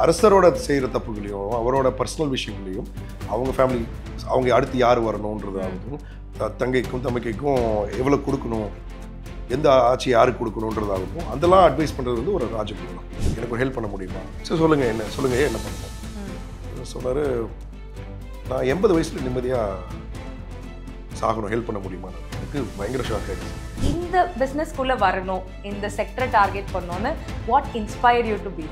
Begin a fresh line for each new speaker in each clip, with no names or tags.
அரசரோட செய்கிற தப்புகளையும் அவரோட பர்சனல் விஷயங்களையும் அவங்க ஃபேமிலி அவங்க அடுத்து யார் வரணுன்றதாகவும் தங்கைக்கும் தம்பிக்கைக்கும் எவ்வளோ கொடுக்கணும் எந்த ஆட்சி யாருக்கு கொடுக்கணுன்றதாகவும் அதெல்லாம் அட்வைஸ் பண்ணுறது வந்து ஒரு ராஜகுரு தான். எனக்கு ஒரு ஹெல்ப் பண்ண முடியுமா? சரி சொல்லுங்கள், என்ன பண்ணணும் சொன்னார். நான் 80 வயசில் நிம்மதியாக சாகணும், ஹெல்ப் பண்ண முடியுமா? எனக்கு பயங்கர ஷாக் ஆகிடுச்சு.
இந்த பிஸ்னஸ்க்குள்ளே வரணும், இந்த செக்டரை டார்கெட் பண்ணோன்னு what inspire you to be?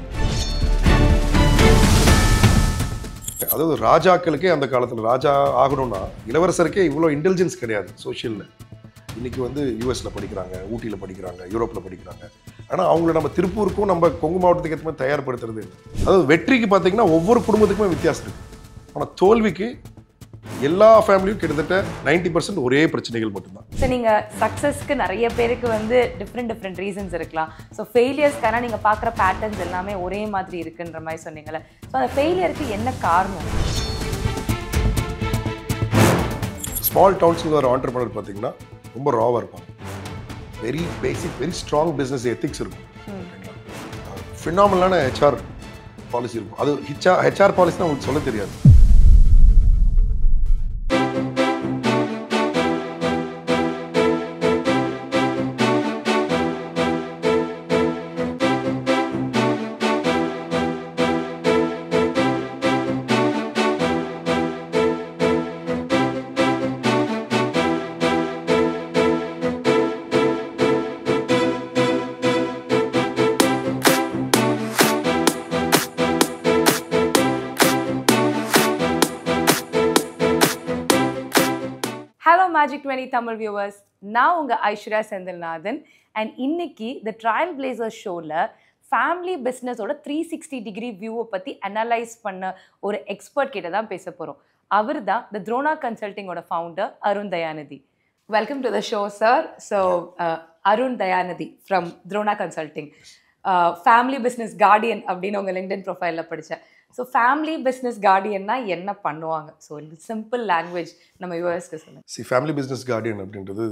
அதாவது ராஜாக்களுக்கே அந்த காலத்தில் ராஜா ஆகணும்னா இளவரசருக்கே இவ்வளோ இன்டெலிஜென்ஸ் கிடையாது சோஷியலில். இன்றைக்கி வந்து யூஎஸில் படிக்கிறாங்க, ஊட்டியில் படிக்கிறாங்க, யூரோப்பில் படிக்கிறாங்க. ஆனால் அவங்கள நம்ம திருப்பூருக்கும் நம்ம கொங்கு மாவட்டத்துக்கு ஏற்ற மாதிரி தயார்படுத்துறது இல்லை. அதாவது வெற்றிக்கு பார்த்தீங்கன்னா ஒவ்வொரு குடும்பத்துக்குமே வித்தியாசம் இருக்குது. ஆனால் தோல்விக்கு எல்லா ஃபேமிலியும் கிட்டத்தட்ட 90% ஒரே பிரச்சனைகள் மட்டும்தான்.
ஸோ நீங்கள் சக்ஸஸ்க்கு நிறைய பேருக்கு வந்து டிஃப்ரெண்ட் ரீசன்ஸ் இருக்கலாம். ஸோ ஃபெயிலியர்ஸ்க்கான நீங்கள் பார்க்குற பேட்டர்ன்ஸ் எல்லாமே ஒரே மாதிரி இருக்குன்ற மாதிரி சொன்னீங்களே. ஸோ அந்த ஃபெயிலியருக்கு என்ன காரணம்?
ஸ்மால் டவுன்ஸில் வர ஆண்டர்பிரனர் பார்த்தீங்கன்னா ரொம்ப ராவாக இருப்பாங்க. Very basic, very strong business ethics இருக்கும். ஃபினாமினலான ஹெச்ஆர் பாலிசி இருக்கும். அது ஹெச்ஆர் பாலிசி தான் உங்களுக்கு சொல்ல தெரியாது.
ஹலோ மேஜிக் 20 தமிழ் வியூவர்ஸ், நான் உங்கள் ஐஸ்வர்யா செந்தில்நாதன். அண்ட் இன்னைக்கு த ட்ரையல் பிளேசர்ஸ் ஷோவில் ஃபேமிலி பிஸ்னஸோட 360 டிகிரி வியூவை பற்றி அனலைஸ் பண்ண ஒரு எக்ஸ்பர்ட் கிட்ட தான் பேச போகிறோம். அவர் தான் த த்ரோனா கன்சல்டிங்கோட founder Arun Dayanidhi. Welcome to the show sir. So Arun Dayanidhi from Drona consulting, family business guardian அப்படின்னு உங்கள் லிங்க்டின் ப்ரொஃபைலில் படித்தேன். ஸோ ஃபேமிலி பிஸ்னஸ் கார்டியன்னா என்ன பண்ணுவாங்க? ஸோ சிம்பிள் லாங்குவேஜ் நம்ம யூஎஸ்க்கு சொல்லுங்கள்.
ஃபேமிலி பிஸ்னஸ் கார்டியன் அப்படின்றது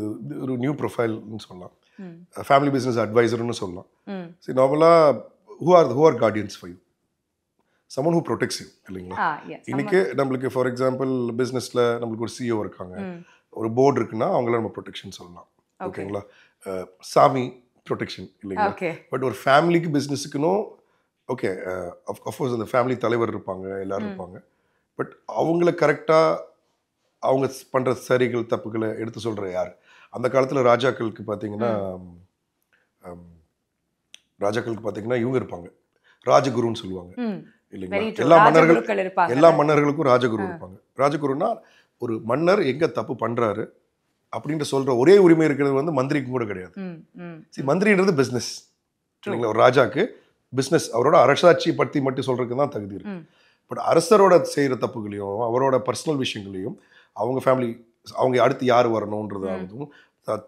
ஒரு நியூ ப்ரொஃபைல்னு சொல்லலாம். ஃபேமிலி பிஸ்னஸ் அட்வைசர்னு சொல்லலாம். சரி, நார்மலாக who are guardians for you? Someone who protects you, இல்லைங்களா? இன்னைக்கு நம்மளுக்கு ஃபார் எக்ஸாம்பிள் பிஸ்னஸில் நம்மளுக்கு ஒரு சிஇஓ இருக்காங்க, ஒரு போர்டு இருக்குன்னா அவங்கள நம்ம ப்ரொடெக்ஷன் சொல்லலாம். ஓகேங்களா? சாமி ப்ரொடெக்ஷன், இல்லைங்களா? பட் ஒரு ஃபேமிலிக்கு பிஸ்னஸுக்குன்னு ஓகே, அஃப்கோர்ஸ் அந்த ஃபேமிலி தலைவர் இருப்பாங்க, எல்லோரும் இருப்பாங்க. பட் அவங்கள கரெக்டாக அவங்க பண்ணுற சரிகள் தப்புகளை எடுத்து சொல்கிற யார்? அந்த காலத்தில் ராஜாக்களுக்கு பார்த்தீங்கன்னா இவங்க இருப்பாங்க, ராஜகுருன்னு சொல்லுவாங்க, இல்லைங்களா? எல்லா மன்னர்களுக்கும் ராஜகுரு இருப்பாங்க. ராஜகுருன்னா ஒரு மன்னர் எங்கே தப்பு பண்ணுறாரு அப்படின்ட்டு சொல்கிற ஒரே உரிமை இருக்கிறது வந்து மந்திரிக்கும் கூட கிடையாது. சரி, மந்திரின்றது பிஸ்னஸ், இல்லைங்களா? ஒரு ராஜாக்கு பிஸ்னஸ் அவரோட அரசாட்சி பற்றி மட்டும் சொல்கிறதுக்கு தான் தகுதி இருக்குது. பட் அரசரோட செய்கிற தப்புகளையும் அவரோட பர்சனல் விஷயங்களையும் அவங்க ஃபேமிலி அவங்க அடுத்து யார் வரணுன்றதாகவும்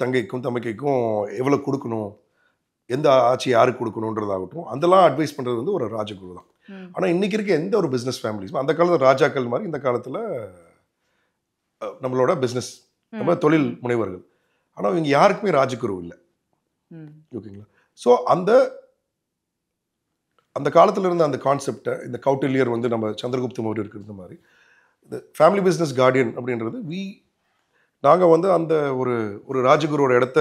தங்கைக்கும் தம்பிக்கைக்கும் எவ்வளோ கொடுக்கணும், எந்த ஆட்சி யாருக்கு கொடுக்கணுன்றதாகட்டும் அதெல்லாம் அட்வைஸ் பண்ணுறது வந்து ஒரு ராஜகுரு தான். ஆனால் இன்றைக்கி இருக்க எந்த ஒரு பிஸ்னஸ் ஃபேமிலிஸும் அந்த காலத்தில் ராஜாக்கள் மாதிரி இந்த காலத்தில் நம்மளோட பிஸ்னஸ் நம்ம தொழில் முனைவர்கள். ஆனால் இவங்க யாருக்குமே ராஜகுரு இல்லை. ஓகேங்களா? ஸோ அந்த காலத்தில் இருந்த அந்த கான்செப்டை இந்த கௌட்டில்யர் வந்து நம்ம சந்திரகுப்த மௌரியர் இருக்கிற மாதிரி இந்த ஃபேமிலி பிஸ்னஸ் கார்டியன் அப்படின்றது நாங்கள் வந்து அந்த ஒரு ராஜகுருவோட இடத்த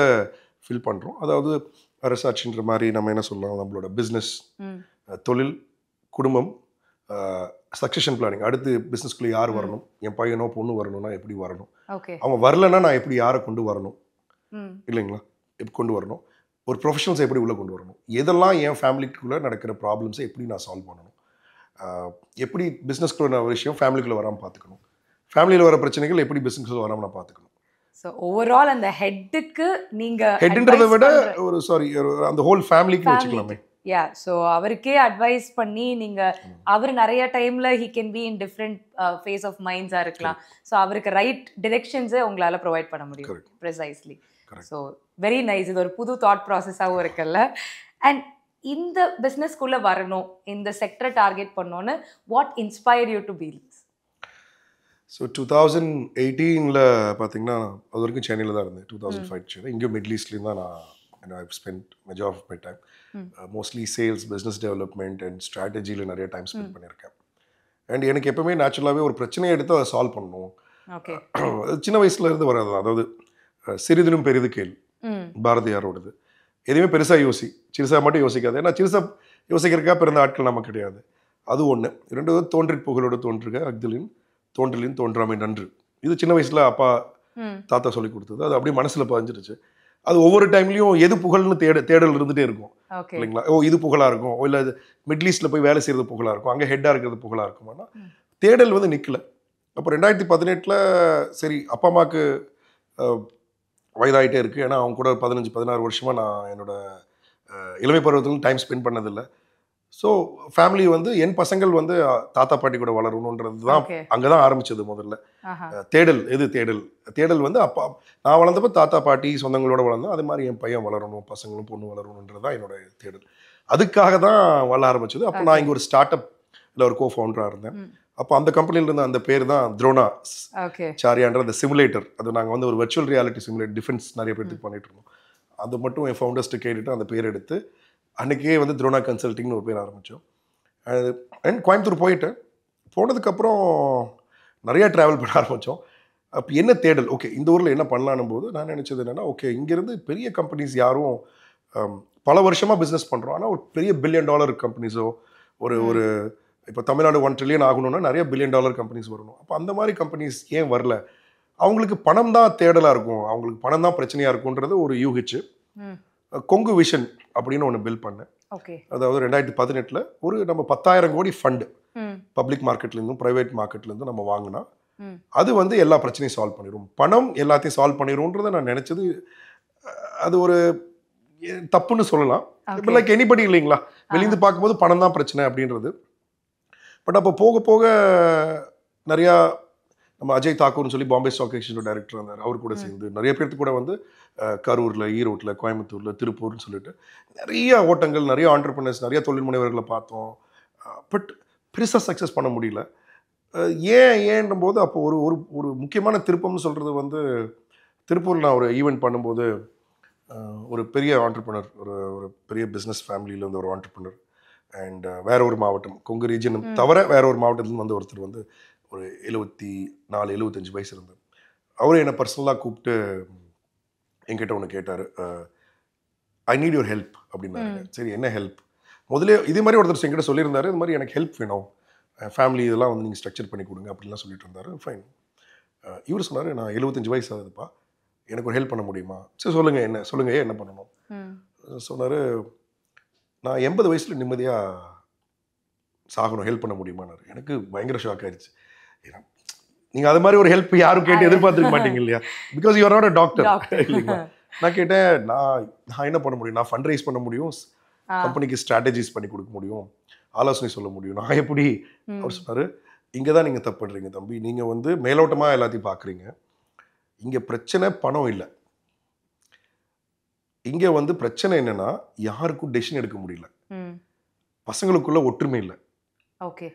ஃபில் பண்ணுறோம். அதாவது அரசாட்சின்ற மாதிரி நம்ம என்ன சொல்லலாம், நம்மளோட பிஸ்னஸ், தொழில், குடும்பம், சக்சஷன் பிளானிங், அடுத்து பிஸ்னஸ்குள்ளே யார் வரணும், என் பையனோ பொண்ணு வரணும்னா எப்படி வரணும், அவங்க வரலன்னா நான் எப்படி யாரை கொண்டு வரணும், இல்லைங்களா? எப்படி கொண்டு வரணும், ஒரு ப்ரொஃபஷனல்ஸை எப்படி உள்ளே கொண்டு வரணும், எதெல்லாம் என் ஃபேமிலிக்குள்ளே நடக்கிற ப்ராப்ளம்ஸை எப்படி நான் சால்வ் பண்ணணும், எப்படி பிஸ்னஸ்க்குள்ள விஷயம் ஃபேமிலிக்குள்ளே வராமல் பார்த்துக்கணும், ஃபேமிலியில் வர பிரச்சனைகள் எப்படி பிஸ்னஸ்க்குள்ள வராமல் நான் பார்த்துக்கணும்.
ஸோ ஓவரால் அந்த ஹெட்டுக்கு நீங்கள்
ஹெட்ன்றதை விட அந்த ஹோல் ஃபேமிலிக்கு வச்சுக்கலாமே.
யா, ஸோ அவருக்கே அட்வைஸ் பண்ணி நீங்கள் அவர் நிறைய டைமில் he can be in different phase of மைண்ட்ஸாக இருக்கலாம். ஸோ அவருக்கு ரைட் டிரெக்ஷன்ஸை உங்களால் ப்ரொவைட் பண்ண முடியும். ப்ரிசைஸ்லி. So very nice. இது ஒரு புது தாட் ப்ராசஸாகவும் இருக்குல்ல. அண்ட் இந்த பிஸ்னஸ்க்குள்ளே வரணும், இந்த செக்டரை டார்கெட் பண்ணோன்னு what inspire you to be?
So 2018 பார்த்தீங்கன்னா அது வரைக்கும் சென்னையில் தான் இருந்தேன். 2005 சென்னை, இங்கே மிடில் ஈஸ்ட்லேயும் தான் நான் and I've spent majority of my time mostly sales, business development and strategy-ல நிறைய டைம் ஸ்பெண்ட் பண்ணியிருக்கேன். அண்ட் எனக்கு எப்பவுமே நேச்சுரலாகவே ஒரு பிரச்சனையை எடுத்து அதை சால்வ் பண்ணணும்.
ஓகே.
சின்ன வயசுல இருந்து வர்றது தான். அதாவது சிறிதினும் பெரிது கேள் பாரதியாரோடது. எதுவுமே பெருசாக சிறுசாக மட்டும் யோசிக்காது. ஏன்னா சிறுசாக யோசிக்கிறதுக்காக பிறந்த ஆட்கள் நமக்கு கிடையாது. அது ஒன்று. ரெண்டாவது தோன்றிற் புகழோடு தோன்றுக அஃதிலின் தோன்றலின் தோன்றாமை நன்று. இது சின்ன வயசில் அப்பா தாத்தா சொல்லி கொடுத்தது. அது அப்படியே மனசில் பதிஞ்சிருச்சு. அது ஒவ்வொரு டைம்லையும் எது புகழ்னு தேடல் இருந்துகிட்டே இருக்கும் இல்லைங்களா. இது புகழாக இருக்கும், இல்லை மிடில் ஈஸ்டில் போய் வேலை செய்கிறது புகழாக இருக்கும், அங்கே ஹெட்டாக இருக்கிறது புகழாக இருக்குமானா தேடல் நிற்கலை. அப்போ 2018 சரி அப்பா அம்மாவுக்கு வயதாகிட்டே இருக்குது. ஏன்னா அவங்க கூட 15-16 வருஷமாக நான் என்னோட இளமை பருவத்தில் டைம் ஸ்பெண்ட் பண்ணதில்லை. ஸோ ஃபேமிலி என் பசங்கள் தாத்தா பாட்டி கூட வளரணுன்றது தான் அங்கே தான் ஆரம்பிச்சது. முதல்ல தேடல் தேடல் அப்பா நான் வளர்ந்தப்போ தாத்தா பாட்டி சொந்தங்களோட வளர்ந்தோம். அது மாதிரி என் பையன் வளரணும், பசங்களும் பொண்ணு வளரணுன்றது தான் என்னோட தேடல். அதுக்காக தான் வளர ஆரம்பிச்சது. அப்போ நான் இங்கே ஒரு ஸ்டார்ட் அப்பில் ஒரு கோ-ஃபவுண்டராக இருந்தேன். அப்போ அந்த கம்பெனியில் இருந்த அந்த பேர் தான் துரோணா சாரியான்ற அந்த சிமுலேட்டர். அது நாங்கள் ஒரு வெர்ச்சுவல் ரியாலிட்டி சிமுலேட்டர் டிஃபென்ஸ் நிறைய பேருக்கு பண்ணிட்டு இருந்தோம். அது மட்டும் என் ஃபவுண்டர்ஸ்ட்டு கேட்டுட்டு அந்த பேர் எடுத்து அன்றைக்கே துரோணா கன்சல்ட்டிங்னு ஒரு பேர் ஆரம்பித்தோம். அண்ட் கோயம்புத்தூர் போயிட்டேன். போனதுக்கப்புறம் நிறையா ட்ராவல் பண்ண ஆரம்பித்தோம். அப்போ என்ன தேடல், ஓகே இந்த ஊரில் என்ன பண்ணலான்னும் போது நான் நினச்சது என்னென்னா, ஓகே இங்கேருந்து பெரிய கம்பெனிஸ் யாரும் பல வருஷமாக பிஸ்னஸ் பண்ணுறோம். ஆனால் ஒரு பெரிய $1 பில்லியன் கம்பெனிஸோ ஒரு இப்போ தமிழ்நாடு 1 ட்ரில்லியன் ஆகணும்னா நிறைய $1 பில்லியன் கம்பெனிஸ் வரணும். அப்போ அந்த மாதிரி கம்பெனிஸ் ஏன் வரல? அவங்களுக்கு பணம் தான் தேடலாக இருக்கும், அவங்களுக்கு பணம் தான் பிரச்சனையாக இருக்குன்றது ஒரு யூகிச்சு கொங்கு விஷன் அப்படின்னு ஒன்று பில்ட் பண்ணேன். அதாவது 2018 நம்ம 10,000 கோடி ஃபண்டு பப்ளிக் மார்க்கெட்லேருந்தும் ப்ரைவேட் மார்க்கெட்லேருந்தும் நம்ம வாங்கினா அது எல்லா பிரச்சனையும் சால்வ் பண்ணிடும், பணம் எல்லாத்தையும் சால்வ் பண்ணிடும்ன்றதை நான் நினச்சது. அது ஒரு தப்புன்னு சொல்லலாம், இப்போ லைக் எனிபடி இல்லைங்களா, வெளியிருந்து பார்க்கும்போது பணம் தான் பிரச்சனை அப்படின்றது. பட் அப்போ போக போக நிறையா நம்ம அஜய் தாக்கூர்னு சொல்லி பாம்பே ஸ்டாக் எக்ஸ்சேஞ்சோட டைரக்டர் இருந்தார். அவர் கூட சேர்ந்து நிறைய பேருக்கு கூட கரூரில், ஈரோட்டில், கோயம்புத்தூரில், திருப்பூர்னு சொல்லிட்டு நிறைய ஓட்டங்கள், நிறைய ஆண்டர்பிரினர்ஸ், நிறைய தொழில் முனைவர்களை பார்த்தோம். பட் பெருசாக சக்ஸஸ் பண்ண முடியல. ஏன்னும் போது அப்போ ஒரு முக்கியமான திருப்பம்னு சொல்கிறது திருப்பூரில் நான் ஒரு ஈவெண்ட் பண்ணும்போது ஒரு பெரிய ஆண்டர்பிரினர், ஒரு பெரிய பிஸ்னஸ் ஃபேமிலியில் ஒரு ஆண்டர்பிரினர் அண்ட் வேற ஒரு மாவட்டம், கொங்கு ரீஜன் தவிர வேற ஒரு மாவட்டத்துலேருந்து ஒருத்தர் ஒரு 74-75 வயசு இருந்தார். அவரும் என்னை பர்சனலாக கூப்பிட்டு என்கிட்ட ஒன்று கேட்டார், ஐ நீட் யுவர் ஹெல்ப் அப்படின்னாரு. சரி என்ன ஹெல்ப்? முதலே இதே மாதிரி ஒருத்தர் என்கிட்ட சொல்லியிருந்தாரு, இது மாதிரி எனக்கு ஹெல்ப் வேணும், ஃபேமிலி இதெல்லாம் நீங்கள் ஸ்ட்ரக்சர் பண்ணி கொடுங்க அப்படின்லாம் சொல்லிட்டு இருந்தார். ஃபைன். இவர் சொன்னார், நான் 75 வயசு ஆகுதுப்பா, எனக்கு ஒரு ஹெல்ப் பண்ண முடியுமா? சரி சொல்லுங்கள் என்ன பண்ணணும் சொன்னார். நான் 80 வயசில் நிம்மதியாக சாகணும், ஹெல்ப் பண்ண முடியுமான்னாரு. எனக்கு பயங்கர ஷாக் ஆயிடுச்சு. நீங்கள் அது மாதிரி ஒரு ஹெல்ப் யாரும் கேட்டு எதிர்பார்த்துக்க மாட்டீங்க இல்லையா, because you are not a doctor இல்லைங்களா. நான் கேட்டேன், நான் என்ன பண்ண முடியும்? நான் ஃபண்ட் ரைஸ் பண்ண முடியும், கம்பெனிக்கு ஸ்ட்ராட்டஜிஸ் பண்ணி கொடுக்க முடியும், ஆலோசனை சொல்ல முடியும், நான் எப்படி? அவர் சொன்னார், இங்கே தான் நீங்கள் தப்பு பண்ணுறீங்க தம்பி, நீங்கள் மேலோட்டமாக எல்லாத்தையும் பார்க்குறீங்க. இங்கே பிரச்சனை பணம் இல்லை, இங்கே பிரச்சனை என்னன்னா யாருக்கும் டெசிஷன் எடுக்க முடியல, பசங்களுக்குள்ள ஒற்றுமை இல்லை. ஓகே,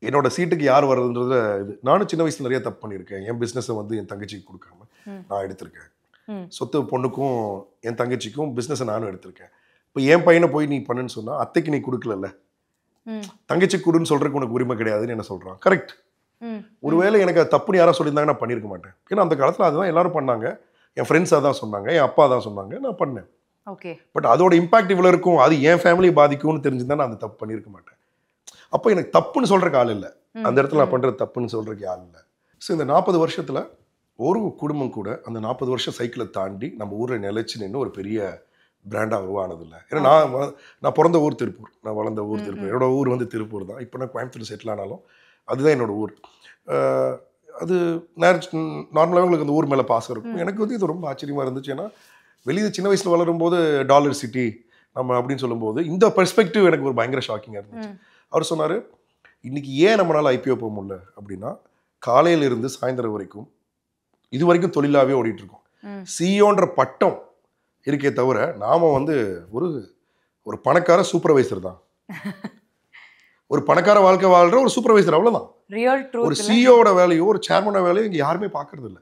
என்னோட சீட்டுக்கு யார் வர்றதுன்றது இது. நானும் சின்ன வயசுல நிறைய தப்பு பண்ணியிருக்கேன். என் பிஸ்னஸை என் தங்கச்சிக்கு கொடுக்காம நான் எடுத்திருக்கேன். சொத்து பொண்ணுக்கும் என் தங்கச்சிக்கும் பிஸ்னஸை நானும் எடுத்திருக்கேன். இப்போ என் பையனை போய் நீ பண்ணுன்னு சொன்னா அத்தைக்கு நீ கொடுக்கல, தங்கச்சி கொடுன்னு சொல்றதுக்கு உனக்கு உரிமை கிடையாதுன்னு என்ன சொல்றான். கரெக்ட். ஒருவேளை எனக்கு அது தப்புன்னு யாராவது சொல்லியிருந்தாங்க நான் பண்ணியிருக்க மாட்டேன். ஏன்னா அந்த காலத்தில் அதுதான் எல்லாரும் பண்ணாங்க, என் ஃப்ரெண்ட்ஸாக தான் சொன்னாங்க, என் அப்பா தான் சொன்னாங்க, நான் பண்ணேன். ஓகே. பட் அதோட இம்பாக்ட் இவ்வளோ இருக்கும், அது என் ஃபேமிலியை பாதிக்கும்னு தெரிஞ்சுதான் நான் அந்த தப்பு பண்ணியிருக்க மாட்டேன். அப்போ எனக்கு தப்புன்னு சொல்கிறக்கு ஆள் இல்லை, அந்த இடத்துல நான் பண்ணுறது தப்புன்னு சொல்கிறதுக்கு ஆள் இல்லை. ஸோ இந்த 40 வருஷத்தில் ஒரு குடும்பம் கூட அந்த 40 வருஷம் சைக்கிளை தாண்டி நம்ம ஊரில் நிலைச்சு நின்று ஒரு பெரிய பிராண்டாக உருவானதில்லை. ஏன்னா நான் பிறந்த ஊர் திருப்பூர், நான் வளர்ந்த ஊர் திருப்பூர், என்னோட ஊர் திருப்பூர் தான். இப்போ நான் கோயம்புத்தூர் செட்டில் ஆனாலும் அதுதான் என்னோடய ஊர். அது நார்மலாக உங்களுக்கு அந்த ஊர் மேலே பாசம் இருக்கும். எனக்கு இது ரொம்ப ஆச்சரியமாக இருந்துச்சு. ஏன்னா வெளியே சின்ன வயசில் வளரும்போது டாலர் சிட்டி நம்ம அப்படின்னு சொல்லும்போது இந்த பெர்ஸ்பெக்டிவ் எனக்கு ஒரு பயங்கர ஷாக்கிங்காக இருந்துச்சு. அவர் சொன்னார், இன்றைக்கி ஏன் நம்மளால் ஐபிஓ போக முடியல அப்படின்னா, காலையிலிருந்து சாயந்தரம் வரைக்கும் இது வரைக்கும் தொழிலாகவே ஓடிட்டுருக்கோம். சிஇஓன்ற பட்டம் இருக்கே தவிர நாம் ஒரு பணக்கார சூப்பர்வைசர் தான், ஒரு பணக்கார வாழ்க்கை வாழ்கிற ஒரு சூப்பர்வைசர், அவ்வளோதான். ஒரு சிஇஓட வேலையோ ஒரு சேர்மனோட வேலையோ இங்கே யாருமே பார்க்கறது இல்லை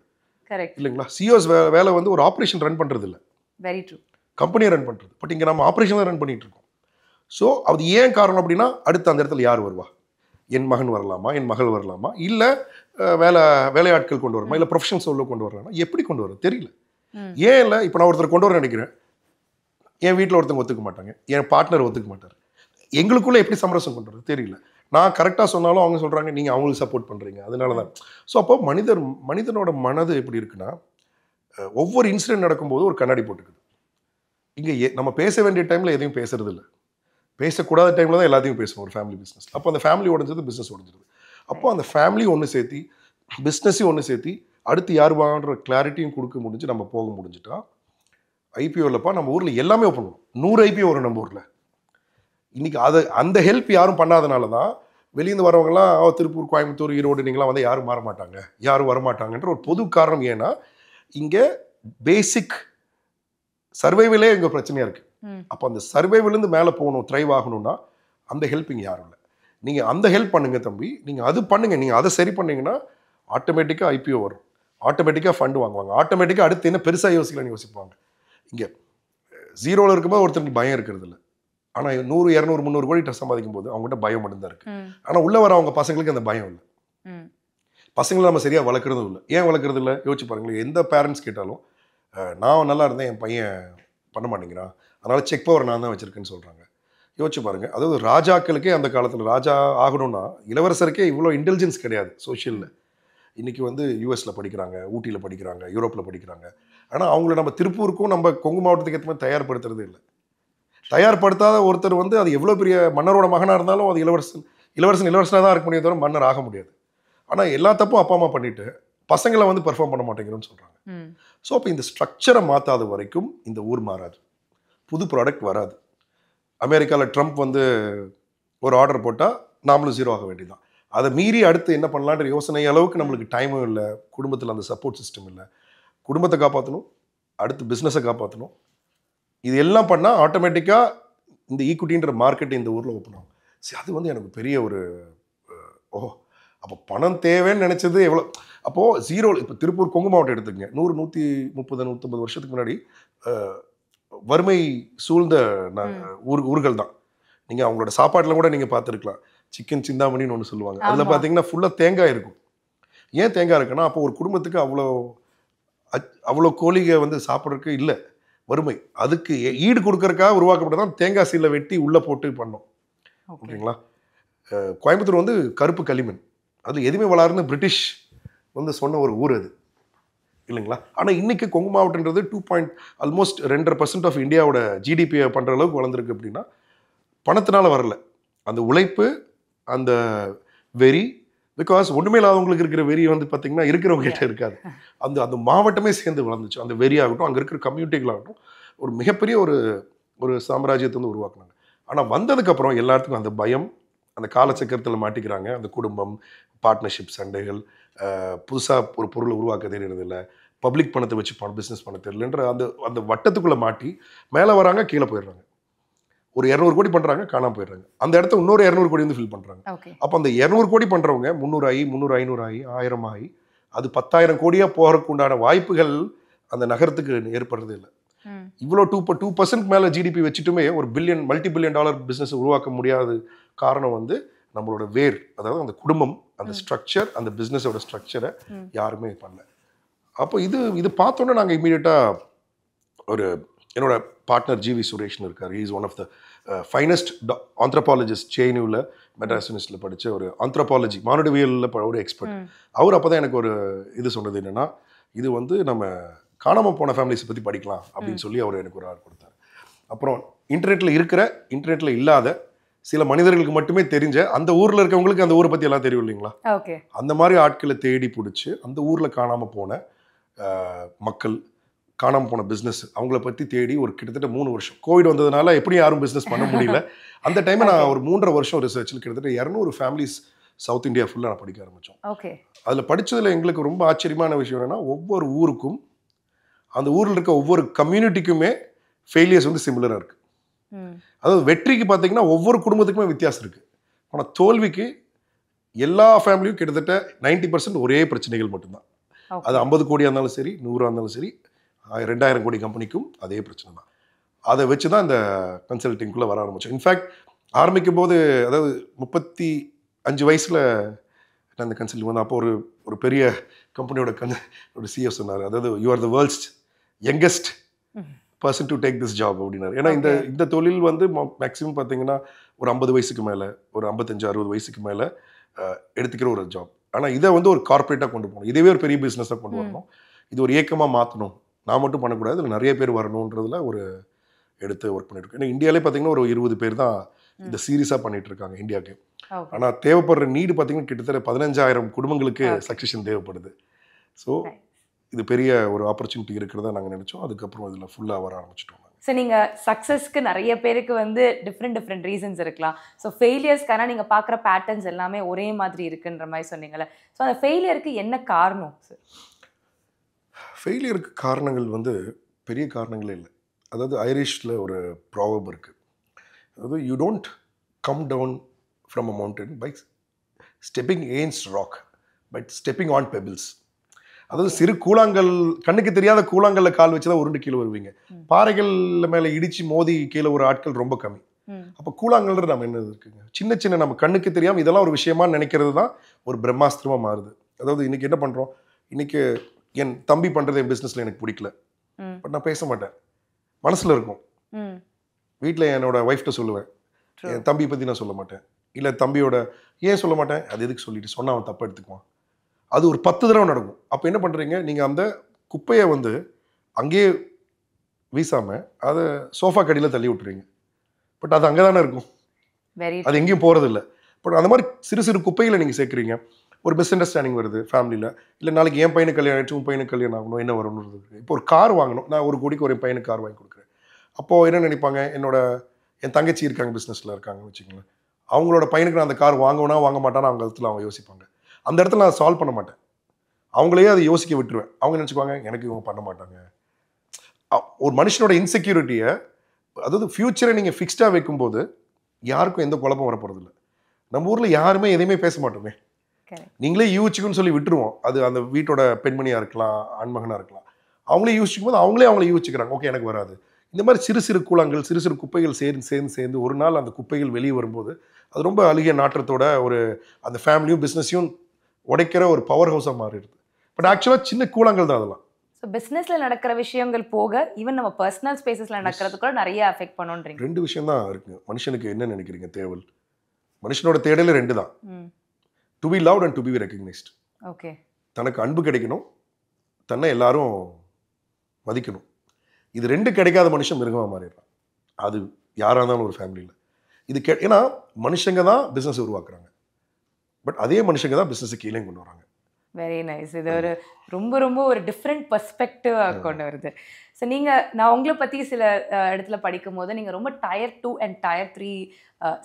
இல்லைங்களா. சிஇஓஸ் வேலை ஒரு ஆப்ரேஷன் ரன் பண்ணுறது இல்லை. Very true. கம்பெனியை ரன் பண்ணுறது. பட் இங்கே நம்ம ஆப்ரேஷனாக ரன் பண்ணிகிட்டு இருக்கோம். ஸோ அது ஏன் காரணம் அப்படின்னா, அடுத்து அந்த இடத்துல யார் வருவா? என் மகன் வரலாமா, என் மகள் வரலாமா, இல்லை வேலையாட்கள் கொண்டு வரலாமா, இல்லை ப்ரொஃபஷனல் உள்ள கொண்டு வரலாமா, எப்படி கொண்டு வர தெரியல. ஏன் இல்லை, இப்போ நான் ஒருத்தர் கொண்டு வர நினைக்கிறேன், என் வீட்டில் ஒருத்தவங்க ஒத்துக்க மாட்டாங்க, என் பார்ட்னர் ஒத்துக்க மாட்டார். எங்களுக்குள்ளே எப்படி சமரசம் கொண்டு வரது தெரியல. நான் கரெக்டாக சொன்னாலும் அவங்க சொல்கிறாங்க நீங்கள் அவங்களுக்கு சப்போர்ட் பண்ணுறீங்க, அதனால தான். ஸோ அப்போ மனிதனோட மனது எப்படி இருக்குன்னா, ஒவ்வொரு இன்சிடென்ட் நடக்கும்போது ஒரு கண்ணாடி போட்டுக்குது. இங்கே நம்ம பேச வேண்டிய டைமில் எதையும் பேசுறது இல்லை, பேசக்கூடாத டைமில் தான் எல்லாத்தையும் பேசுவோம் ஒரு ஃபேமிலி பிஸ்னஸ். அப்போ அந்த ஃபேமிலி உடஞ்சது, பிஸ்னஸ் உடஞ்சிருது. அப்போ அந்த ஃபேமிலி ஒன்று சேர்த்தி, பிஸ்னஸையும் ஒன்று சேர்த்தி, அடுத்து யார் வாங்குற கிளாரிட்டியும் கொடுக்க முடிஞ்சு நம்ம போக முடிஞ்சுட்டா, ஐபிஓலப்பா நம்ம ஊரில் எல்லாமே பண்ணுவோம். 100 ஐபிஓ வரும் நம்ம ஊரில். இன்னைக்கு அந்த ஹெல்ப் யாரும் பண்ணாதனால தான் வெளியிருந்து வரவங்கலாம் திருப்பூர், கோயம்புத்தூர், ஈரோடு நீங்களாம் வந்து யாரும் மாற மாட்டாங்க, யாரும் வரமாட்டாங்கன்ற ஒரு பொது காரணம். ஏன்னா இங்கே பேசிக் சர்வைவலே இங்கே பிரச்சனையாக இருக்குது. அப்போ அந்த சர்வைவிலேருந்து மேலே போகணும், த்ரைவ் ஆகணும்னா அந்த ஹெல்ப் இங்கே யாரும் இல்லை. நீங்கள் அந்த ஹெல்ப் பண்ணுங்க தம்பி, நீங்கள் அது பண்ணுங்க. நீங்கள் அதை சரி பண்ணீங்கன்னா ஆட்டோமேட்டிக்காக ஐபிஓ வரும், ஆட்டோமேட்டிக்காக ஃபண்டு வாங்குவாங்க, ஆட்டோமேட்டிக்காக அடுத்து என்ன பெருசாக யோசிக்கலாம்னு யோசிப்பாங்க. இங்கே ஜீரோவில் இருக்கும்போது ஒருத்தருக்கு பயம் இருக்கிறது இல்லை. ஆனால் 100, 200, 300 கோடி சம்பாதிக்கும் போது அவங்ககிட்ட பயம் மட்டும்தான் இருக்குது. ஆனால் உள்ளே வர அவங்க பசங்களுக்கு அந்த பயம் இல்லை. பசங்களை நம்ம சரியாக வளர்க்குறதும் இல்லை. ஏன் வளர்க்குறது இல்லை யோசிச்சு பாருங்களேன். எந்த பேரண்ட்ஸ் கேட்டாலும் நான் நல்லா இருந்தேன், என் பையன் பண்ண மாட்டேங்கிறான், அதனால் செக் பவர் நான் தான் வச்சுருக்கேன்னு சொல்கிறாங்க. யோசிச்சு பாருங்கள். அதாவது ராஜாக்களுக்கே அந்த காலத்தில் ராஜா ஆகணும்னா இளவரசருக்கே இவ்வளோ இன்டெலிஜென்ஸ் கிடையாது சோஷியலில். இன்றைக்கி வந்து யூஎஸில் படிக்கிறாங்க, ஊட்டியில் படிக்கிறாங்க, யூரோப்பில் படிக்கிறாங்க. ஆனால் அவங்கள நம்ம திருப்பூருக்கும் நம்ம கொங்கு மாவட்டத்துக்கு ஏற்ற மாதிரி தயார்படுத்துறதே இல்லை. தயார்படுத்தாத ஒருத்தர் வந்து அது எவ்வளோ பெரிய மன்னரோட மகனாக இருந்தாலும் அது இளவரசனாக தான் இருக்க முடியாது, தவிர மன்னர் ஆக முடியாது. ஆனால் எல்லா தப்பும் அப்பா அம்மா பண்ணிவிட்டு பசங்களை வந்து பெர்ஃபார்ம் பண்ண மாட்டேங்கிறோன்னு சொல்கிறாங்க. ஸோ அப்போ இந்த ஸ்ட்ரக்சரை மாற்றாத வரைக்கும் இந்த ஊர் மாறாது, புது ப்ராடக்ட் வராது. அமெரிக்காவில் ட்ரம்ப் வந்து ஒரு ஆர்டர் போட்டால் நாமளும் ஜீரோ ஆக வேண்டியதுதான். அதை மீறி அடுத்து என்ன பண்ணலான்ற யோசனை அளவுக்கு நம்மளுக்கு டைமும் இல்லை, குடும்பத்தில் அந்த சப்போர்ட் சிஸ்டம் இல்லை. குடும்பத்தை காப்பாற்றணும், அடுத்து பிஸ்னஸை காப்பாற்றணும். இது எல்லாம் பண்ணால் ஆட்டோமேட்டிக்காக இந்த ஈக்விட்டின்ற மார்க்கெட் இந்த ஊரில் ஓப்பன் ஆகும். சரி, அது வந்து எனக்கு பெரிய ஒரு அப்போ பணம் தேவைன்னு நினச்சது எவ்வளோ. அப்போது ஜீரோ. இப்போ திருப்பூர் கொங்கு மாவட்டம் எடுத்துக்கங்க, 100, 130, 150 வருஷத்துக்கு முன்னாடி வறுமை சூழ்ந்த ஊர்கள் தான். நீங்கள் அவங்களோட சாப்பாட்டில் கூட நீங்கள் பார்த்துருக்கலாம், சிக்கன் சிந்தாமணின்னு ஒன்று சொல்லுவாங்க. அதில் பார்த்தீங்கன்னா ஃபுல்லாக தேங்காய் இருக்கும். ஏன் தேங்காய் இருக்குன்னா அப்போ ஒரு குடும்பத்துக்கு அவ்வளோ கோழிகை வந்து சாப்பிட்றதுக்கு இல்லை, வறுமை. அதுக்கு ஈடு கொடுக்கறதுக்காக உருவாக்கப்பட்டதான் தேங்காய் சீலை வெட்டி உள்ளே போட்டு பண்ணோம். ஓகேங்களா. கோயம்புத்தூர் வந்து கருப்பு களிமண், அது எதுவுமே வளருன்னு பிரிட்டிஷ் வந்து சொன்ன ஒரு ஊர் அது இல்லைங்களா. ஆனால் இன்றைக்கி கொங்கு மாவட்டன்றது ஆல்மோஸ்ட் 2.5% ஆஃப் இந்தியாவோட ஜிடிபியை பண்ணுற அளவுக்கு வளர்ந்துருக்கு. அப்படின்னா பணத்தினால வரல, அந்த உழைப்பு, அந்த வெறி. பிகாஸ் ஒன்றுமே இல்லாதவங்களுக்கு இருக்கிற வெறி வந்து பார்த்திங்கன்னா இருக்கிறவங்க கிட்ட இருக்காது. அந்த மாவட்டமே சேர்ந்து வளர்ந்துச்சு. அந்த வெறி ஆகட்டும், அங்கே இருக்கிற கம்யூனிட்டிகளாகட்டும், ஒரு மிகப்பெரிய ஒரு சாம்ராஜ்யத்தை வந்து உருவாக்குனாங்க. ஆனால் வந்ததுக்கப்புறம் எல்லாத்துக்கும் அந்த பயம், அந்த காலச்சக்கரத்தில் மாட்டிக்கிறாங்க. அந்த குடும்பம், பார்ட்னர்ஷிப் சண்டைகள், புதுசாக ஒரு பொருளை உருவாக்க தெரியறதில்லை, பப்ளிக் பணத்தை வச்சு பிஸ்னஸ் பண்ண தெரியலன்ற அந்த வட்டத்துக்குள்ளே மாட்டி மேலே வராங்க, கீழே போயிடுறாங்க. ஒரு 200 கோடி பண்ணுறாங்க, காணாமல் போயிடுறாங்க. அந்த இடத்த இன்னொரு 200 கோடி வந்து ஃபில் பண்ணுறாங்க. அப்போ அந்த 200 கோடி பண்ணுறவங்க 300 ஆகி, 300, 500 ஆகி, 1000 ஆகி, அது 10,000 கோடியாக போகிறதுக்கு உண்டான வாய்ப்புகள் அந்த நகரத்துக்கு ஏற்படுறது இல்லை. இவ்வளோ 2% மேலே ஜிடிபி வச்சுட்டுமே ஒரு மல்டி-பில்லியன் டாலர் பிஸ்னஸ் உருவாக்க முடியாத காரணம் வந்து நம்மளோட வேர், அதாவது அந்த குடும்பம், அந்த ஸ்ட்ரக்சர், அந்த பிஸ்னஸோட ஸ்ட்ரக்சரை யாருமே பண்ணல. அப்போ இது பார்த்தோன்னே நாங்கள் இம்மீடியட்டாக என்னோட பார்ட்னர் ஜிவி சுரேஷ்னு இருக்கார். Is one of the finest anthropologist, ஜேஎன்யூவில் மெட்ராஸ் யூனிவர்சிட்டியில் படித்த ஒரு ஆந்த்ரோபாலஜி, மானுடவியலில் ஒரு எக்ஸ்பர்ட். அவர் அப்போ தான் எனக்கு ஒரு இது சொன்னது என்னென்னா, இது வந்து நம்ம காணாமல் போன ஃபேமிலிஸை பற்றி படிக்கலாம் அப்படின்னு சொல்லி அவர் எனக்கு ஒரு ஆர்டர் கொடுத்தார். அப்புறம் இன்டர்நெட்டில் இல்லாத சில மனிதர்களுக்கு மட்டுமே தெரிஞ்ச, அந்த ஊரில் இருக்கவங்களுக்கு அந்த ஊரை பற்றி எல்லாம் தெரியும் இல்லைங்களா, அந்த மாதிரி ஆட்களை தேடி பிடிச்சி அந்த ஊரில் காணாமல் போன மக்கள், காணாமல் போன பிஸ்னஸ், அவங்கள பற்றி தேடி ஒரு கிட்டத்தட்ட 3 வருஷம். கோவிட் வந்ததுனால எப்படி யாரும் பிஸ்னஸ் பண்ண முடியல. அந்த டைமில் நான் ஒரு 3.5 வருஷம் ரிசர்ச்சில் கிட்டத்தட்ட 200 ஃபேமிலிஸ் சவுத் இந்தியா ஃபுல்லாக நான் படிக்க ஆரம்பித்தோம். அதில் படித்ததில் எங்களுக்கு ரொம்ப ஆச்சரியமான விஷயம் என்னென்னா, ஒவ்வொரு ஊருக்கும், அந்த ஊரில் இருக்க ஒவ்வொரு கம்யூனிட்டிக்குமே ஃபெயிலியர்ஸ் வந்து சிமிலராக இருக்குது. அதாவது வெற்றிக்கு பார்த்தீங்கன்னா ஒவ்வொரு குடும்பத்துக்குமே வித்தியாசம் இருக்குது. ஆனால் தோல்விக்கு எல்லா ஃபேமிலியும் கிட்டத்தட்ட 90% ஒரே பிரச்சனைகள் மட்டும்தான். அது 50 கோடியாக இருந்தாலும் சரி, 100 இருந்தாலும் சரி, 2000 கோடி கம்பெனிக்கும் அதே பிரச்சனை தான். அதை வச்சு தான் இந்த கன்சல்டிங்குள்ளே வர ஆரம்பித்தோம். இன்ஃபேக்ட் ஆரம்பிக்கும் போது அதாவது 35 வயசில் நான் இந்த கன்சல்டிங் வந்து அப்போ ஒரு பெரிய கம்பெனியோட ஒரு சிஎஃப் சொன்னார், அதாவது you are the world's youngest person to take this job அப்படின்னாரு. ஏன்னா இந்த தொழில் வந்து மேக்ஸிமம் பார்த்தீங்கன்னா ஒரு 50 வயசுக்கு மேலே, ஒரு 55-60 வயசுக்கு மேலே எடுத்துக்கிற ஒரு ஜாப். ஆனால் இதை வந்து ஒரு கார்பரேட்டாக கொண்டு போகணும், இதுவே ஒரு பெரிய பிஸ்னஸாக கொண்டு வரணும், இது ஒரு இயக்கமாக மாற்றணும், நான் மட்டும் பண்ணக்கூடாது, இதில் நிறைய பேர் வரணுன்றதுல ஒரு எடுத்து ஒர்க் பண்ணிட்டு இருக்கோம். ஏன்னா இந்தியாவிலே பார்த்தீங்கன்னா ஒரு 20 பேர் தான் இந்த சீரியஸாக பண்ணிட்டு இருக்காங்க இந்தியாவுக்கு. ஆனால் தேவைப்படுற நீடு பார்த்தீங்கன்னா கிட்டத்தட்ட 15,000 குடும்பங்களுக்கு சக்சஷன் தேவைப்படுது. ஸோ இது பெரிய ஒரு ஆப்பர்ச்சுனிட்டி இருக்கிறதா நாங்கள் நினச்சோம். அதுக்கப்புறம் இதில் ஃபுல்லாக வர ஆரம்பிச்சிட்டோம்.
ஸோ நீங்கள் சக்ஸஸ்க்கு நிறைய பேருக்கு வந்து டிஃப்ரெண்ட் ரீசன்ஸ் இருக்கலாம். ஸோ ஃபெயிலியர்ஸ்க்கான நீங்கள் பார்க்குற பேட்டர்ன்ஸ் எல்லாமே ஒரே மாதிரி இருக்குன்ற மாதிரி சொன்னீங்கல்ல. ஸோ அந்த ஃபெயிலியருக்கு என்ன காரணம் சார்?
ஃபெயிலியருக்கு காரணங்கள் வந்து பெரிய காரணங்களே இல்லை. அதாவது ஐரிஷில் ஒரு ப்ராவர்ப் இருக்குது, அதாவது you don't come down from a mountain by stepping against rock but stepping on pebbles. அதாவது சிறு கூழாங்கல், கண்ணுக்கு தெரியாத கூழாங்கல்ல கால் வச்சு தான் உருண்டு கீழே வருவீங்க. பாறைகள் மேலே இடித்து மோதி கீழே ஒரு ஆட்கள் ரொம்ப கம்மி. அப்போ கூழாங்கல்ற நம்ம என்ன இருக்குங்க, சின்ன சின்ன நம்ம கண்ணுக்கு தெரியாமல் இதெல்லாம் ஒரு விஷயமா நினைக்கிறது தான் ஒரு பிரம்மாஸ்திரமாக மாறுது. அதாவது இன்றைக்கி என்ன பண்ணுறோம், இன்றைக்கி என் தம்பி பண்ணுறது என் பிஸ்னஸில் எனக்கு பிடிக்கல, பட் நான் பேச மாட்டேன், மனசில் இருக்கும். வீட்டில் என்னோட ஒய்ஃப்ட்ட சொல்லுவேன், என் தம்பி பற்றி நான் சொல்ல மாட்டேன். இல்லை தம்பியோட ஏன் சொல்ல மாட்டேன், அது எதுக்கு சொல்லிட்டு சொன்னால் அவன் தப்பாக எடுத்துக்குவான். அது ஒரு 10 தடவை நடக்கும். அப்போ என்ன பண்ணுறீங்க, நீங்கள் அந்த குப்பையை வந்து அங்கேயே வீசாமல் அதை சோஃபா கடியில் தள்ளி விட்டுறீங்க. பட் அது அங்கே தானே இருக்கும், அது எங்கேயும் போகிறதில்ல. பட் அந்த மாதிரி சிறு சிறு குப்பைகளை நீங்கள் சேர்க்குறீங்க. ஒரு மிஸ் அண்டர்ஸ்டாண்டிங் வருது ஃபேமிலியில், இல்லை நாளைக்கு என் பையனுக்கு கல்யாணம் ஆகிடுச்சு, உன் பையனுக்கு கல்யாணம் ஆகணும், என்ன வரும்னு. இப்போ ஒரு கார் வாங்கணும், நான் 1 கோடிக்கு ஒரு பையனுக்கு கார் வாங்கி கொடுக்குறேன். அப்போது என்ன நினைப்பாங்க, என் தங்கச்சி இருக்காங்க, பிஸ்னஸில் இருக்காங்கன்னு வச்சுக்கோங்களேன், அவங்களோட பையனுக்கு நான் அந்த கார் வாங்குவேனா வாங்க மாட்டானா அவங்க இடத்துல அவங்க யோசிப்பாங்க. அந்த இடத்துல நான் சால்வ் பண்ண மாட்டேன், அவங்களையே அதை யோசிக்க விட்டுருவேன். அவங்க நினச்சிப்பாங்க எனக்கு இவங்க பண்ண மாட்டாங்க. ஒரு மனுஷனோட இன்செக்யூரிட்டியை, அதாவது ஃப்யூச்சரை நீங்கள் ஃபிக்ஸ்டாக வைக்கும்போது யாருக்கும் எந்த குழப்பம் வரப்போகிறதில்ல. நம்ம ஊரில் யாருமே எதையுமே பேச மாட்டோமே, நீங்களே யூச்சிக்குன்னு சொல்லி விட்டுருவோம். அது அந்த வீட்டோட பெண்மணியாக இருக்கலாம், ஆண்மகனாக இருக்கலாம், அவங்களே யூசிக்கும் போது அவங்களே யூசிக்கிறாங்க, ஓகே எனக்கு வராது. இந்த மாதிரி சிறு சிறு கூழாங்கல், சிறு சிறு குப்பைகள் சேர்ந்து ஒரு நாள் அந்த குப்பைகள் வெளியே வரும்போது அது ரொம்ப அழுகிய நாற்றத்தோட ஒரு அந்த ஃபேமிலியும் பிஸ்னஸையும் உடைக்கிற ஒரு பவர் ஹவுஸாக மாறிடுது. பட் ஆக்சுவலாக சின்ன கூழாங்கல் தான் அதெல்லாம்.
ஸோ பிஸ்னஸில் நடக்கிற விஷயங்கள் போக ஈவன் நம்ம பர்சனல் ஸ்பேசஸில் நடக்கிறதுக்குள்ள நிறைய அஃபெக்ட் பண்ணுன்றீங்க. 2
விஷயம் தான் இருக்குங்க. மனுஷனுக்கு என்ன நினைக்கிறீங்க தேவல், மனுஷனோட தேடலே 2 தான், to be loved and to be recognised.
Okay, தனக்கு
அன்பு கிடைக்கணும், தன்னை எல்லாரும் மதிக்கணும். இது 2 கிடைக்காத மனுஷன் மிருகமாக மாறிடுறான். அது யாராக இருந்தாலும் ஒரு ஃபேமிலியில் இது ஏன்னா மனுஷங்க தான் பிஸ்னஸ் உருவாக்குறாங்க, பட் அதே மனுஷங்க தான் பிஸ்னஸை கீழே கொண்டு வராங்க.
Very nice. இது ஒரு ரொம்ப ஒரு டிஃப்ரெண்ட் பெர்ஸ்பெக்டிவாக கொண்டு வருது. ஸோ நான் உங்களை பற்றி சில இடத்துல படிக்கும் போது நீங்கள் ரொம்ப Tier 2 அண்ட் Tier 3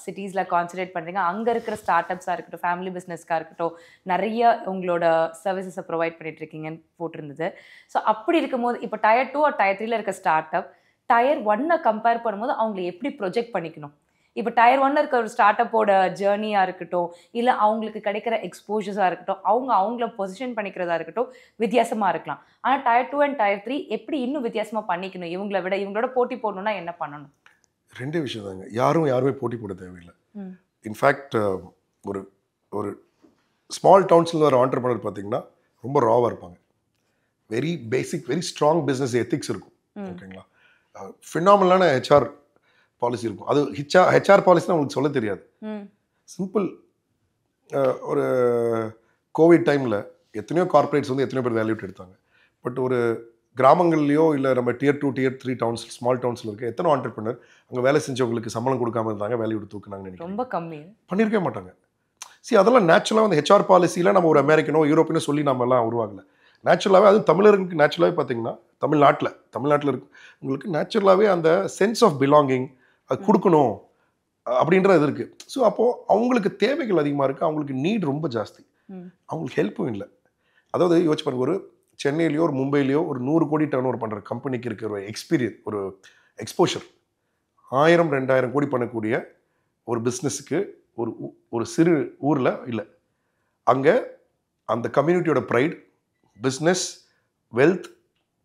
சிட்டிஸில் கான்சன்ட்ரேட் பண்ணுறீங்க. அங்கே இருக்கிற ஸ்டார்ட் அப்ஸாக இருக்கட்டும், ஃபேமிலி பிஸ்னஸ்க்காக இருக்கட்டும், நிறைய உங்களோட சர்வீசஸை ப்ரொவைட் பண்ணிட்டுருக்கீங்கன்னு போட்டிருந்தது. ஸோ அப்படி இருக்கும்போது இப்போ Tier 2 or Tier 3 இருக்க ஸ்டார்ட் அப் Tier 1 கம்பேர் பண்ணும்போது அவங்களை எப்படி ப்ரொஜெக்ட் பண்ணிக்கணும்? இப்போ Tier 1 இருக்க ஒரு ஸ்டார்ட் அப்போட ஜேர்னியாக இருக்கட்டும், இல்லை அவங்களுக்கு கிடைக்கிற எக்ஸ்போஜர்ஸாக இருக்கட்டும், அவங்கள பொசிஷன் பண்ணிக்கிறதா இருக்கட்டும், வித்தியாசமாக இருக்கலாம். ஆனால் Tier 2 அண்ட் Tier 3 எப்படி இன்னும் வித்தியாசமாக பண்ணிக்கணும்? இவங்களை விட இவங்களோட போட்டி போடணும்னா என்ன பண்ணணும்?
2 விஷயம் தாங்க. யாருமே போட்டி போட தேவையில்லை. இன்ஃபேக்ட் ஒரு ஒரு ஸ்மால் டவுன்ஸில் வர ஆண்டர்பிரனர் பார்த்தீங்கன்னா ரொம்ப ராவாக இருப்பாங்க. Very basic, very strong business ethics இருக்கும். ஓகேங்களா, ஃபினாமினலான ஹெச்ஆர் பாலிசி இருக்கும். அது ஹெச்ஆர் பாலிசினா உங்களுக்கு சொல்ல தெரியாது. சிம்பிள். ஒரு கோவிட் டைமில் எத்தனையோ கார்பரேட்ஸ் வந்து எத்தனையோ பேர் வேல்யூட் எடுத்தாங்க. பட் ஒரு கிராமங்கள்லையோ இல்லை நம்ம Tier 2 Tier 3 டவுன்ஸ், ஸ்மால் டவுன்ஸில் இருக்க எத்தனை ஆண்டர்பிரனர் அங்கே வேலை செஞ்சவங்களுக்கு சம்பளம் கொடுக்காம இருந்தாங்க, வேல்யூட் தூக்குனாங்கன்னு நினைக்கிறேன்.
ரொம்ப கம்மி
பண்ணியிருக்கவே மாட்டாங்க. அதெல்லாம் நேச்சுரலாக வந்து ஹெச்ஆர் பாலிசியில் நம்ம ஒரு அமெரிக்கனோ யூரோப்பியனோ சொல்லி நம்ம எல்லாம் உருவாகலை. நேச்சுரலாகவே, அதுவும் தமிழர்களுக்கு நேச்சுரலாகவே பார்த்தீங்கன்னா தமிழ்நாட்டில் இருக்கு உங்களுக்கு நேச்சுரலாகவே அந்த சென்ஸ் ஆஃப் பிலாங்கிங் அது கொடுக்கணும் அப்படின்றது இருக்குது. ஸோ அப்போது அவங்களுக்கு தேவைகள் அதிகமாக இருக்குது, அவங்களுக்கு நீட் ரொம்ப ஜாஸ்தி, அவங்களுக்கு ஹெல்ப்பும் இல்லை. அதாவது யோசிச்சு பாருங்க, ஒரு சென்னையிலையோ ஒரு மும்பையிலையோ ஒரு 100 கோடி டர்ன் ஓவர் பண்ணுற கம்பெனிக்கு இருக்கிற ஒரு எக்ஸ்பீரியன்ஸ், ஒரு எக்ஸ்போஷர் 1000-2000 கோடி பண்ணக்கூடிய ஒரு பிஸ்னஸுக்கு ஒரு சிறு ஊரில் இல்லை. அங்கே அந்த கம்யூனிட்டியோட ப்ரைட், பிஸ்னஸ், வெல்த்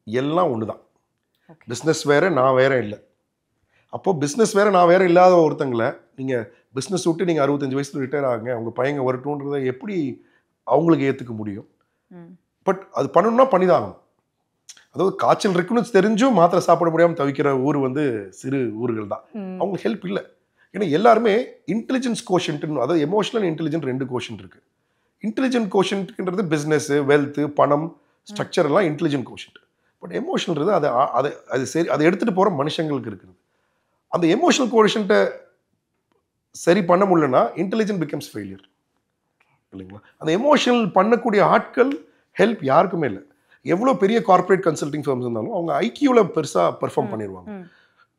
எல்லாம் ஒன்று தான். பிஸ்னஸ் வேறு, நான் வேறு இல்லை. அப்போது பிஸ்னஸ் வேறு நான் வேறு இல்லாத ஒருத்தங்களை நீங்கள் பிஸ்னஸ் விட்டு நீங்கள் 65 வயசில் ரிட்டையர் ஆகுங்க உங்கள் பையங்க வரட்டுன்றதை எப்படி அவங்களுக்கு ஏற்றுக்க முடியும்? பட் அது பண்ணணும்னா பண்ணிதான் ஆகணும். அதாவது காய்ச்சல் இருக்குன்னு தெரிஞ்சும் மாத்திரை சாப்பிட முடியாமல் தவிக்கிற ஊர் வந்து சிறு ஊர்கள் தான். அவங்களுக்கு ஹெல்ப் இல்லை. ஏன்னா எல்லாருமே இன்டெலிஜென்ஸ் கோஷன்ட்னு, அதாவது எமோஷனல் இன்டெலிஜென்ட் 2 கோஷன்ட் இருக்குது. இன்டெலிஜென்ட் கோஷன்ட்ன்றது பிஸ்னஸ்ஸு, வெல்த்து, பணம், ஸ்ட்ரக்சர் எல்லாம் இன்டெலிஜென்ட் கோஷன்ட். பட் எமோஷனல்ன்றது அதை அதை அது சரி அதை எடுத்துகிட்டு போகிற மனுஷங்களுக்கு இருக்குது. அந்த எமோஷனல் கோஷன்ட்டை சரி பண்ண முடியலன்னா இன்டெலிஜென்ட் பிகம்ஸ் ஃபெயிலியர் இல்லைங்களா? அந்த எமோஷனல் பண்ணக்கூடிய ஆட்கள் ஹெல்ப் யாருக்குமே இல்லை. எவ்வளோ பெரிய கார்ப்பரேட் கன்சல்டிங் ஃபர்ம்ஸ் இருந்தாலும் அவங்க ஐக்கியூவில் பெருசாக பெர்ஃபார்ம் பண்ணிடுவாங்க.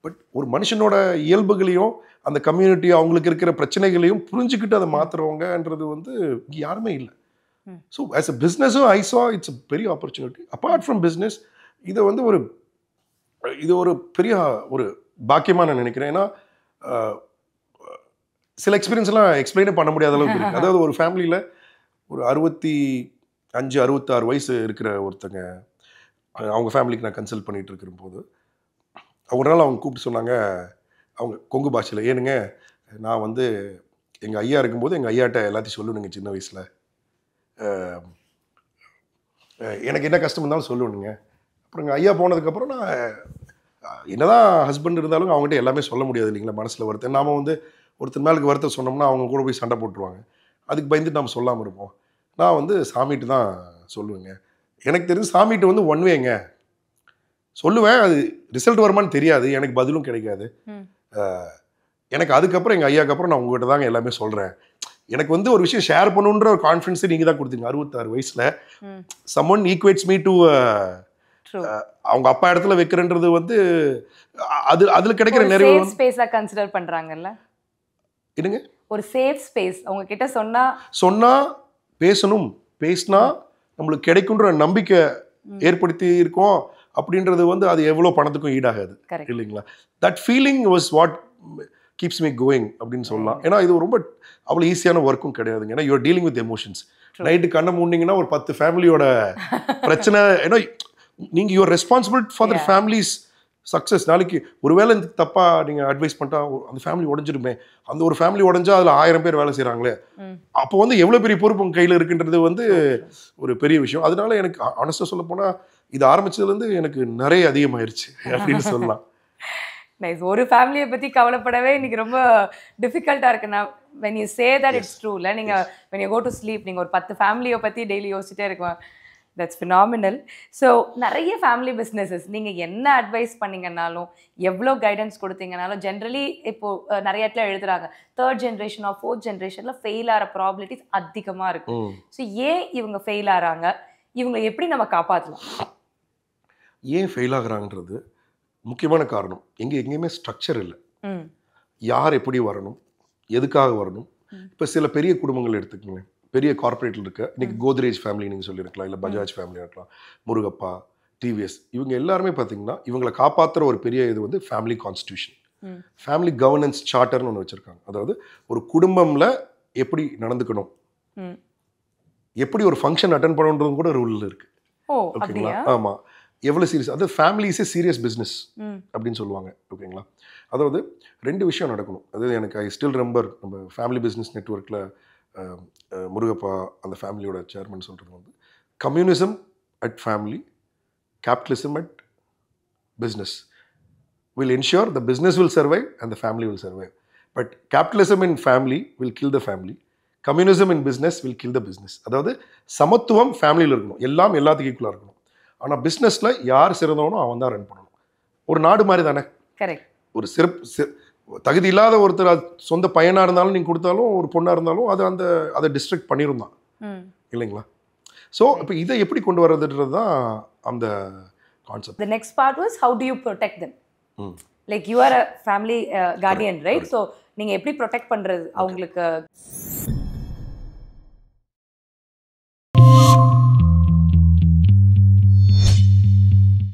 பட் ஒரு மனுஷனோட இயல்புகளையும் அந்த கம்யூனிட்டி அவங்களுக்கு இருக்கிற பிரச்சனைகளையும் புரிஞ்சுக்கிட்டு அதை மாற்றுறவங்கன்றது வந்து இங்கே யாருமே இல்லை. ஸோ ஆஸ் அ பிஸ்னஸும் ஐ சா இட்ஸ் அ பெரிய ஆப்பர்ச்சுனிட்டி. அப்பார்ட் ஃப்ரம் பிஸ்னஸ் இதை வந்து இது ஒரு பெரிய ஒரு பாக்கியமாக நான் நினைக்கிறேன். ஏன்னா சில எக்ஸ்பீரியன்ஸ்லாம் எக்ஸ்பிளைனே பண்ண முடியாத அளவுக்கு இருக்குது. அதாவது ஒரு ஃபேமிலியில் ஒரு 65, 66 வயசு இருக்கிற ஒருத்தங்க, அவங்க ஃபேமிலிக்கு நான் கன்சல்ட் பண்ணிகிட்டு இருக்கிற போது ஒரு நாள் அவங்க கூப்பிட்டு சொன்னாங்க, அவங்க கொங்கு பாஷையில், ஏனுங்க நான் வந்து எங்கள் ஐயா இருக்கும்போது எங்கள் ஐயாட்ட எல்லாத்தையும் சொல்லணுங்க சின்ன வயசில், எனக்கு என்ன கஷ்டம் இருந்தாலும் சொல்லணுங்க. அப்புறம் எங்கள் ஐயா போனதுக்கப்புறம் நான் என்னதான் ஹஸ்பண்ட் இருந்தாலும் அவங்ககிட்ட எல்லாமே சொல்ல முடியாது இல்லைங்களா, மனசில் வருத்தம். நாம் வந்து ஒருத்தர் மேலுக்கு வருத்தம் சொன்னோம்னா அவங்க கூட போய் சண்டை போட்டுருவாங்க. அதுக்கு பயந்துட்டு நம்ம சொல்லாமல் இருப்போம். நான் வந்து சாமிகிட்ட தான் சொல்லுவேங்க. எனக்கு தெரிஞ்சு சாமிகிட்ட வந்து ஒன் வேங்க சொல்லுவேன். அது ரிசல்ட் வருமானு தெரியாது, எனக்கு பதிலும் கிடைக்காது. எனக்கு அதுக்கப்புறம் எங்கள் ஐயாக்கு அப்புறம் நான் உங்கள்கிட்ட தாங்க எல்லாமே சொல்கிறேன். எனக்கு வந்து ஒரு விஷயம் ஷேர் பண்ணுன்ற ஒரு கான்ஃபிடன்ஸை நீங்கள் தான் கொடுத்தீங்க. 66 வயசில் சம்மன் ஈக்குவேட்ஸ் மீ டு அவங்க அப்பா இடத்துல வைக்கிறன்றது வந்து அதில் கிடைக்கிற நிறைய
ஸ்பேஸாக கன்சிடர் பண்ணுறாங்கல்ல.
என்னங்க
ஒரு சேஃப் ஸ்பேஸ் அவங்க கிட்ட சொன்னா பேசணும், பேசினா நம்மளுக்கு கிடைக்குன்ற நம்பிக்கை ஏற்படுத்தி இருக்கோம் அப்படின்றது வந்து அது எவ்வளோ பணத்துக்கும் ஈடாகாது இல்லைங்களா. That feeling was what keeps me going அப்படின்னு சொல்லலாம். ஏன்னா இது ரொம்ப அவ்வளோ ஈஸியான ஒர்க்கும் கிடையாதுங்க. ஏன்னா you're dealing with emotions. Night கண்ணை மூடினீங்கன்னா ஒரு 10 ஃபேமிலியோட பிரச்சனை. ஏன்னா நீங்கள் you're responsible for the family's success. நாளைக்கு ஒருவேளை இந்த தப்பாக நீங்கள் அட்வைஸ் பண்ணிட்டா அந்த ஃபேமிலி உடஞ்சிருமே, அந்த ஒரு ஃபேமிலி உடஞ்சா அதில் 1000 பேர் வேலை செய்கிறாங்களே, அப்போ வந்து எவ்வளோ பெரிய பொறுப்பு உங்கள் கையில் இருக்குன்றது வந்து ஒரு பெரிய விஷயம். அதனால எனக்கு ஆனஸ்டாக சொல்ல போனால் இது ஆரம்பிச்சதுலேருந்து எனக்கு நிறைய அதிகமாயிருச்சு அப்படின்னு சொல்லலாம். நைஸ். ஒரு ஃபேமிலியை பற்றி கவலைப்படவே இன்னைக்கு ரொம்ப டிஃபிகல்ட்டாக இருக்குண்ணா. when you say that it's true இல்லை, நீங்கள் when you go to sleep நீங்கள் ஒரு 10 ஃபேமிலியை பற்றி டெய்லி யோசிச்சுட்டே இருக்குவேன். That's phenomenal. ஸோ நிறைய ஃபேமிலி பிஸ்னஸஸ் நீங்கள் என்ன அட்வைஸ் பண்ணிங்கன்னாலும் எவ்வளோ கைடன்ஸ் கொடுத்தீங்கனாலும் ஜென்ரலி இப்போது நிறைய இடத்துல எழுதுறாங்க 3rd ஜென்ரேஷன் ஆர் 4th ஜென்ரேஷனில் ஃபெயில் ஆகிற ப்ராபிலிட்டிஸ் அதிகமாக இருக்குது. ஸோ ஏன் இவங்க ஃபெயில் ஆகிறாங்க, இவங்க எப்படி நம்ம காப்பாற்றலாம்?
ஏன் ஃபெயில் ஆகுறாங்கன்றது முக்கியமான காரணம். எங்கேயுமே ஸ்ட்ரக்சர் இல்லை. யார் எப்படி வரணும், எதுக்காக வரணும். இப்போ சில பெரிய குடும்பங்கள் எடுத்துக்கோங்களேன், பெரிய கார்பரேட்டில் இருக்க இன்னைக்கு கோத்ரேஜ் ஃபேமிலி நீங்கள் சொல்லியிருக்கலாம், இல்லை பஜாஜ் ஃபேமிலியாக இருக்கலாம், முருகப்பா, டிவிஎஸ், இவங்க எல்லாருமே பார்த்தீங்கன்னா இவங்களை காப்பாற்றுற ஒரு பெரிய இது வந்து ஃபேமிலி கான்ஸ்டியூஷன், ஃபேமிலி கவர்னன்ஸ் சார்ட்டர்னு ஒன்று வச்சுருக்காங்க. அதாவது ஒரு குடும்பம்ல எப்படி நடந்துக்கணும், எப்படி ஒரு ஃபங்க்ஷன் அட்டன் பண்ணணுன்றது கூட ரூல் இருக்குது. ஓகேங்களா? ஆமாம். எவ்வளோ சீரியஸ், அதாவது family is a serious business அப்படின்னு சொல்லுவாங்க. ஓகேங்களா? அதாவது 2 விஷயம் நடக்கணும். அதாவது எனக்கு ஐ ஸ்டில் ரிமெம்பர் நம்ம ஃபேமிலி பிஸ்னஸ் நெட்வொர்க்கில் முருகப்பா அந்த ஃபேமிலியோட சேர்மன் சொல்கிறது வந்து communism at family, capitalism at business will ensure the business will survive and the family will survive. But capitalism in family will kill the family, communism in business will kill the business. அதாவது சமத்துவம் ஃபேமிலியில் இருக்கணும், எல்லாம் எல்லாத்துக்கும் ஈக்குவலாக இருக்கணும். ஆனால் பிஸ்னஸில் யார் சிறந்தவனோ அவன் தான் ரன் பண்ணணும். ஒரு நாடு மாதிரி தானே. கரெக்ட். ஒரு தகுதி இல்லாத ஒருத்தர் சொந்த பையனாக இருந்தாலும் நீங்கள் கொடுத்தாலும், ஒரு பொண்ணாக இருந்தாலும் அதை டிஸ்ட்ரிக்ட் பண்ணிடும் தான் இல்லைங்களா. ஸோ இப்போ இதை எப்படி கொண்டு வர்றதுன்றது தான் அந்த concept.
The next part was how do you protect them? Like you are a family guardian, right? So நீங்கள் எப்படி ப்ரொடெக்ட் பண்ணுறது அவங்களுக்கு?